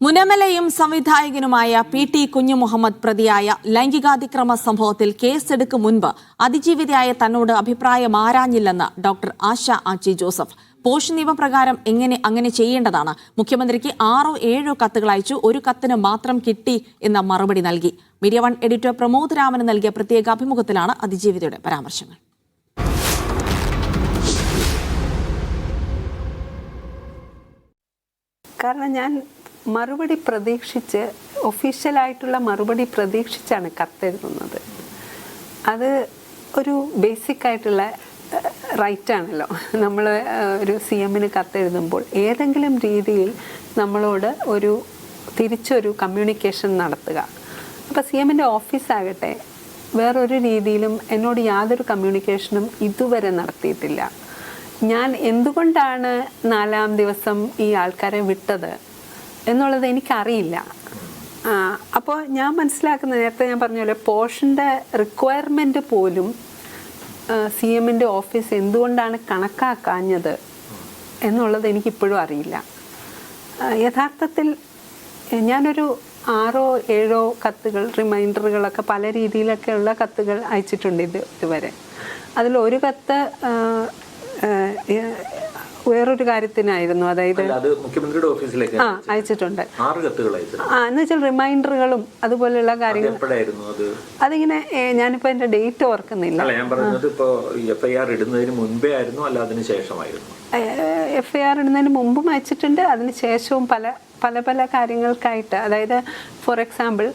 മുനമലയും സംവിധായകനുമായ പി.ടി. കുഞ്ഞുമുഹമ്മദ് പ്രതിയായ ലൈംഗികാതിക്രമ സംഭവത്തിൽ കേസെടുക്കും മുൻപ് അതിജീവിതയായ തന്നോട് അഭിപ്രായം ആരാഞ്ഞില്ലെന്ന് ഡോക്ടർ ആശ ആച്ചി ജോസഫ്. പോഷ് നിയമപ്രകാരം അങ്ങനെ ചെയ്യേണ്ടതാണ്. മുഖ്യമന്ത്രിക്ക് 6 or 7 കത്തുകൾ അയച്ചു, ഒരു കത്തിന് മാത്രം കിട്ടി എന്ന മറുപടി നൽകി. മീഡിയ 1 എഡിറ്റർ പ്രമോദ് രാമന് നൽകിയ പ്രത്യേക അഭിമുഖത്തിലാണ് അതിജീവിതയുടെ പരാമർശങ്ങൾ. കാരണം ഞാൻ മറുപടി പ്രതീക്ഷിച്ച് ഒഫീഷ്യലായിട്ടുള്ള മറുപടി പ്രതീക്ഷിച്ചാണ് കത്തെഴുതുന്നത്. അത് ഒരു ബേസിക് ആയിട്ടുള്ള റൈറ്റാണല്ലോ. നമ്മൾ ഒരു CM-ന് കത്തെഴുതുമ്പോൾ ഏതെങ്കിലും രീതിയിൽ നമ്മളോട് തിരിച്ചൊരു കമ്മ്യൂണിക്കേഷൻ നടത്തുക. അപ്പോൾ CM-ൻ്റെ ഓഫീസാകട്ടെ വേറൊരു രീതിയിലും എന്നോട് യാതൊരു കമ്മ്യൂണിക്കേഷനും ഇതുവരെ നടത്തിയിട്ടില്ല. ഞാൻ എന്തുകൊണ്ടാണ് 4-ാം ദിവസം ഈ ആൾക്കാരെ വിട്ടത് എന്നുള്ളത് എനിക്കറിയില്ല. അപ്പോൾ ഞാൻ മനസ്സിലാക്കുന്നത്, നേരത്തെ ഞാൻ പറഞ്ഞ പോലെ പോഷിൻ്റെ റിക്വയർമെൻറ്റ് പോലും CM-ൻ്റെ ഓഫീസ് എന്തുകൊണ്ടാണ് കണക്കാക്കാഞ്ഞത് എന്നുള്ളത് എനിക്കിപ്പോഴും അറിയില്ല. യഥാർത്ഥത്തിൽ ഞാനൊരു 6 or 7 കത്തുകൾ, റിമൈൻഡറുകളൊക്കെ പല രീതിയിലൊക്കെയുള്ള കത്തുകൾ അയച്ചിട്ടുണ്ട് ഇതുവരെ. അതിലൊരു കത്ത് വേറൊരു കാര്യത്തിനായിരുന്നു, അതായത് മുഖ്യമന്ത്രിയുടെ ഓഫീസിലേക്ക് അയച്ചിട്ടുണ്ട്. 6 കത്തുകൾ എന്ന് വെച്ചാൽ റിമൈൻഡറുകളും അതുപോലെയുള്ള കാര്യങ്ങൾ. അതിങ്ങനെ ഞാനിപ്പോ എന്റെ ഡേറ്റ് ഓർക്കുന്നില്ല. FIR ഇടുന്നതിന് മുൻപേ ആയിരുന്നു, അല്ല അതിന് ശേഷമായിരുന്നു? FIR ഇടുന്നതിന് മുമ്പും അയച്ചിട്ടുണ്ട്, അതിന് ശേഷവും പല കാര്യങ്ങൾക്കായിട്ട്. അതായത് ഫോർ എക്സാമ്പിൾ